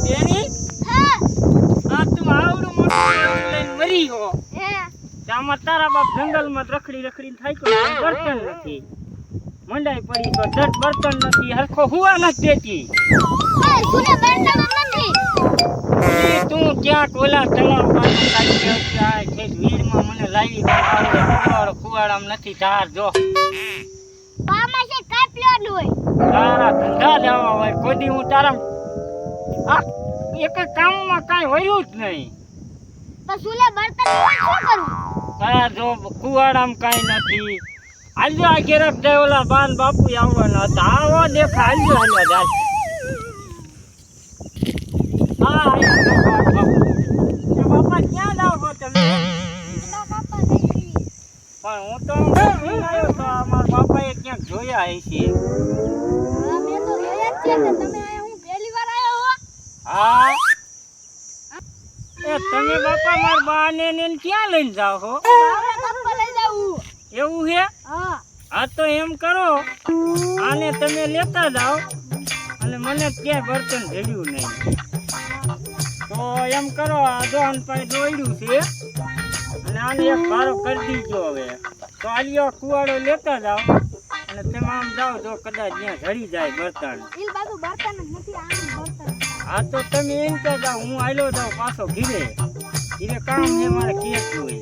બેની હા આ તું આવડું મોટું લઈને મરી હો હે આમાં તારા બાપ જંગલમાં રખડી રખડીને થાક્યો બર્તન નથી મંડાઈ પડી તો જટ બર્તન નથી હરખો હુવા નથી દેતી એ સુને બર્તન નથી ઈ તું ક્યાંક ઓલા તળાવ પાસે કાઢી આવતી આ છે વીરમાં મને લાવી કુવાડામાં નથી ધાર જો પામાં છે કાપ્યો ન હોય તારા ધંધા લેવા હોય કોઈ દી હું તારા આ એક કામમાં કાંઈ હોયું જ નહીં તો સુલે બર્તન શું કરું તારા જો કુવાડામાં કાંઈ નથી હાલજો આ ઘેરક જાય ઓલા બાન બાપુ આવવાના હતા આવો દેખા હાલજો હાલ્યા જાય હા આયા બાપા બાપા ક્યાં જાવ છો તમે ના બાપા નહીં પણ હું તો આવ્યો તો અમારા બાપાએ ક્યાંક જોયા હશે હા મેં તો જોયા જ છે કે તમે આયા હું પહેલી વાર આયો હો હા એ તમે બાપા મારા બાને ને ક્યાં લઈને જાવ છો બાવળા કાપવા લઈ જાઉં એવું છે હા હા તો એમ કરો આને તમે લેતા જાઓ અને મને ક્યાંય બર્તન ભેળ્યું નહીં તો એમ કરો આ દોહન પાસે દોડ્યું છે અને આને એક ભારો કરી દીજો હવે તો આલિયો કુવાડો લેતા જાઓ અને તમે આમ જાઓ જો કદાચ ત્યાં ઝડી જાય બર્તન ઈલ બાજુ બર્તન જ નથી આનું બર્તન હા તો તમે એમ કે જાઓ હું આલ્યો જાઉં પાછો ઘીરે ઘીરે કામ છે મારે કેસ હોય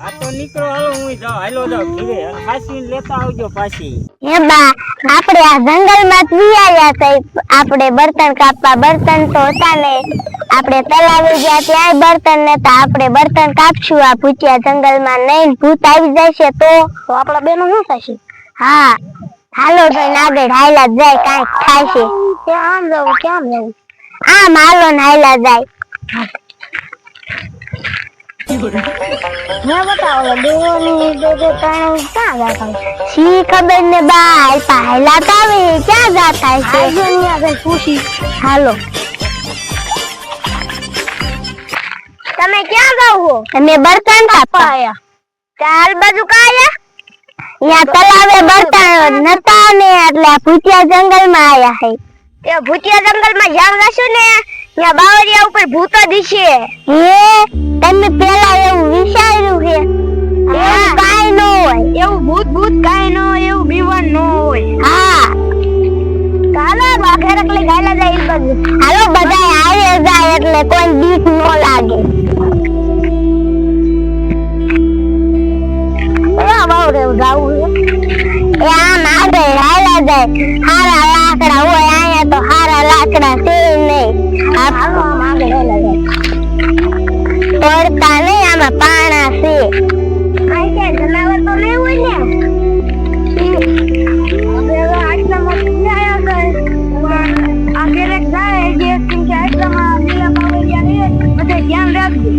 આ તો નીકળો હાલો હું જાઉં હાલો જાઉં ઘીરે અને પાછી લેતા આવજો પાછી હે બા આપણે આ જંગલમાં જ વિયાયા છે આપણે બર્તન કાપવા બર્તન તો હતા ને આપણે તલાવે ગયા ત્યાં બર્તન નતા આપણે બર્તન કાપશું આ ભૂતિયા જંગલમાં નહીં ભૂત આવી જશે તો આપણા બેનો શું થશે હા હાલો તો આગળ હાયલા જાય કાંઈક થાશે આમ જવું કેમ જવું આમ હાલો ને હાયલા જાય મેં બતાવો દેવોની બે ત્રણ ક્યાં જાતા શી ખબર ને બા હાલતા હાલાતા આવે ક્યાં જાતા છે આજોની આગળ પૂછી હાલો તમે ક્યાં જાવ છો તમે બર્તન કાપવા આયા ચાલ બાજુ કા આયા અહીંયા તલાવે બર્તન નતા ને એટલે ભૂતિયા જંગલમાં આયા હે તે ભૂતિયા જંગલમાં જાવ જશું ને ત્યાં બાવરિયા ઉપર ભૂત દિશે હે તમે પેલા એવું વિચાર્યું છે એવું કાઈ ન હોય એવું ભૂત કાઈ ન હોય એવું બીવન ન હોય હા ચાલો વાઘેરક લઈ ગાયલા જાય બાજુ હાલો બધાય આવે જાય એટલે કોઈ બીક ન લાગે બાવરે જાવું એ આમ આગળ હાલા જાય હારા લાકડા હોય અહીંયા તો હારા લાકડા છે નહીં હાલો આમ આગળ હાલા જાય પડતા નહીં આમાં પાણા છે આ કે જનાવર તો નહીં હોય ને હવે આટલા મોટી આયા આ કેરેક જાય જે કે આટલામાં લીલા બાવળિયા ને બધે ધ્યાન રાખજો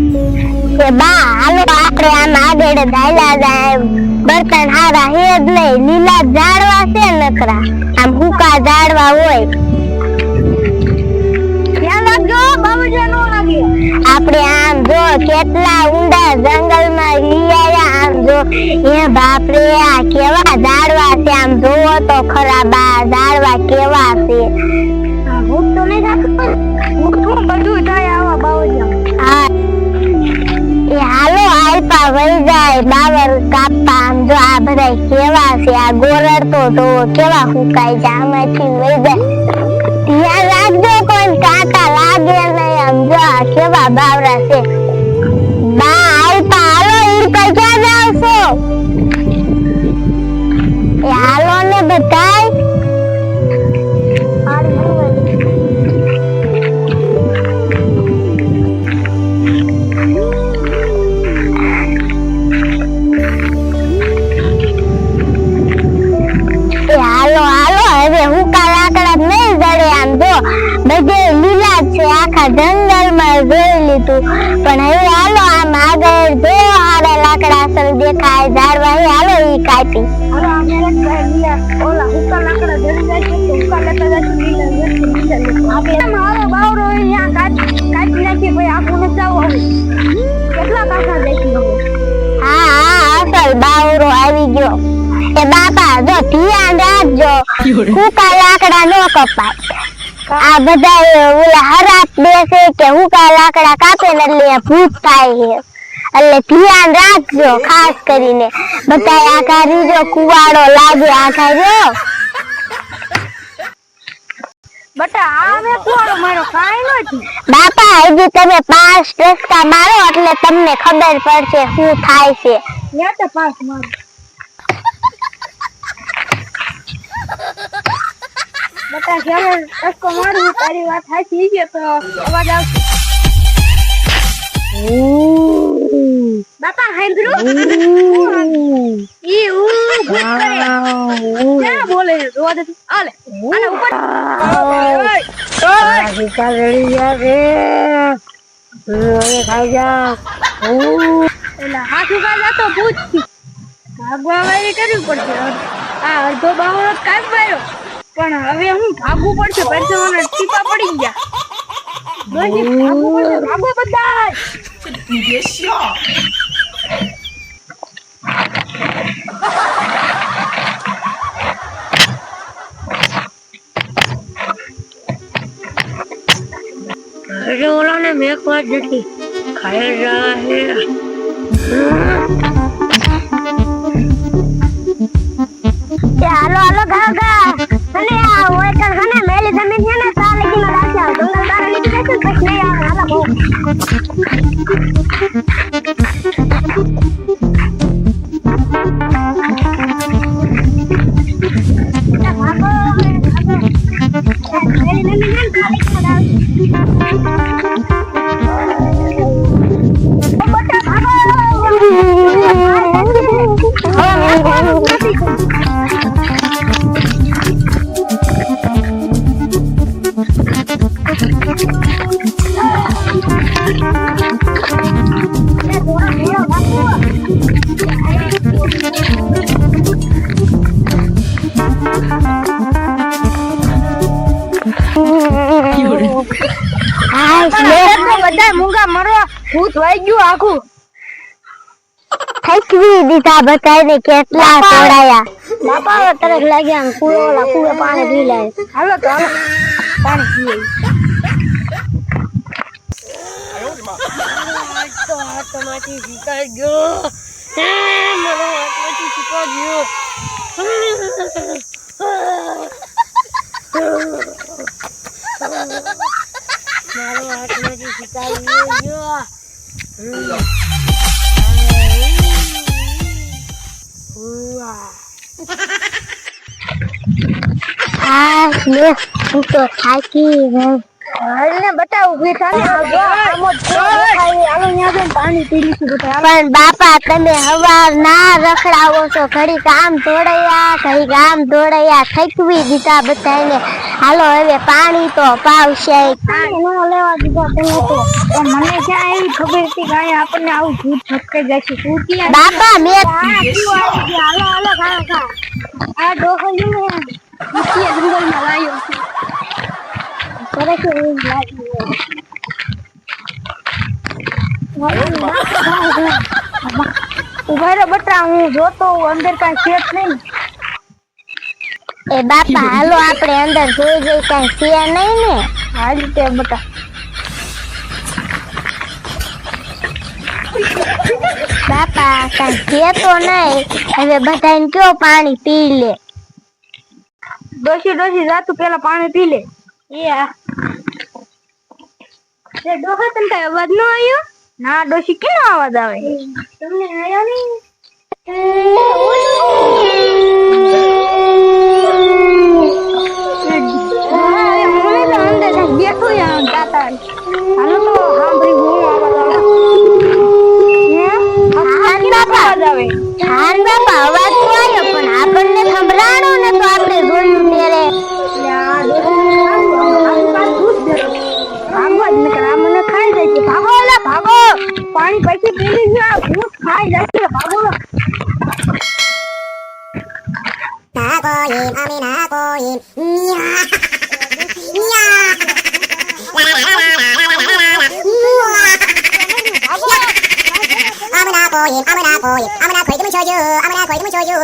કે બા હાલો આપણે આમ આગળ ધાયલા જાય બર્તન હારા હે જ નહીં લીલા ઝાડવા છે નકરા આમ હુકા ઝાડવા હોય ધ્યાન રાખજો બાવળિયા નો લાગે આપણે આમ જો કેટલા ઊંડા જંગલમાં લીયા આમ જો એ બાપ રે આ કેવા ઝાડવા છે આમ જોવો તો ખરા બા ઝાડવા કેવા છે આ ભૂત તો નહીં રાખતું ભૂત બધું થાય આવા બાવળિયા હા એ હાલો આલપા વઈ જાય બાવર કાપા આમ જો આ બધા કેવા છે આ ગોરડ તો જોવો કેવા હુકાઈ જાય આમાંથી વઈ જાય ધ્યાન રાખજો કોઈ કાંટા લાગે નહીં આમ જો આ કેવા બાવરા છે બા આલપા હાલો ઈ કઈ ક્યાં જાવ છો એ હાલો ને બધાય બધે લીલા છે આખા જંગલમાં જોઈ લીધું પણ હવે હાલો આમ આગળ જો હારા લાકડા અસલ દેખાય ઝાડવા હાલો ઈ કાપી હાલો ઓલા હુકા લાકડા જડી જાય તો હુકા લેતા જાય લીલા આપણે મારો બાવરો અહીંયા કાપી નાખી ભાઈ આખું ન જાવ હવે કેટલા કાકા દેખી હા અસલ બાવરો આવી ગયો એ બાપા જો ધ્યાન રાખજો હુકા લાકડા નો કપાય. આ બધા ઓલા હરાત બેસે કે હુકા લાકડા કાપે ને એટલે ભૂત થાય છે. એટલે ધ્યાન રાખજો ખાસ કરીને. બધા આખા રીજો કુવાડો લાગે આખા જો. બટા આ મે કુવાડો મારો કાઈ નથી. બાપા હજી તમે 5 ટસકા મારો એટલે તમને ખબર પડશે શું થાય છે. યા તો પાસ મારો. બટા જ્યારે ટસકો મારું તારી વાત સાચી છે તો અવાજ આવશે. બાપા હાંભળો ઈ ભૂત કરે. ક્યાં બોલે રોવા દે. આલે આલે ઉપર. ઓય ચાલ રેડી રે ઓય ખાઈ જા. એલા હાથ ઉગા જાતો ભૂત થી ભાગવા વાળી કરવી પડશે. આ અડધો બાવળો કાપ માર્યો પણ હવે હું ભાગવું પડશે. પરસેવાના ટીપા પડી ગયા. ભાગવું પડશે. ભાગો બધા. अरे ओला ने मेरे को देखी खाए रहा है. હાલો ગાગા અને આ ઓય કણ હને મેલી જમીન છે ને સાલે કી ના રાખ્યા જંગલ બાર નીકળે છે પછી નહીં આવે. હાલો બહુ બધા મૂંગા મરવા ભૂત વાઈ ગયું આખું. થકવી દીધા બધાને કેટલા તોડાયા. બાપા તરફ લાગ્યા કુળો કુળે પાણી પી લે. હાલો તો હાલો પાણી પીએ. તો હાથમાંથી શીખાઈ ગયો. મારો હાથમાંથી શીખાઈ ગયો. મારો હાથમાંથી શીખાઈ ગયો. હું તો થાકી ગઈ. બટા ઉભી પણ બાપા તમે હવાર ના રખડાવો છો. ઘડી કામ દોડાયા થકવી દીધા બધાને. હાલો હવે પાણી તો પાવશે. લેવા દીધા તમે તો મને ક્યાં એવી ખબર હતી કે આપણને આવું ભૂત ફટકાઈ જશે. બાપા મેં હાલો આ ડોહો જંગલમાં લાવ્યો છે. ઉભા બટા હું જોતો અંદર કઈ શેત નહીં. એ બાપા હાલો આપણે અંદર જોઈ કઈ છે નહીં ને. હાલ તે બટા બાપા કઈ છે તો નહીં. હવે બધાને કયો પાણી પી લે. ડોશી જાતું પેલા પાણી પી લે. ડોહા તને કઈ અવાજ નો આવ્યો? ના ડોશી કેનો અવાજ આવે? તમને આવ્યો નહીં? અંદર બેઠો દાતા. હાલો તો સાંભળી હું અવાજ આવે. હા બાપા અવાજ તો આવ્યો પણ આપણને સંભળાણો ને તો આપણે જોયું ત્યારે મને ખાઈ જાય છે. ભાગો ઓલા ભાગો. પાણી પછી પી લ્યો. ભૂત ખાઈ જાય છે. ભાગો I'm gonna call you.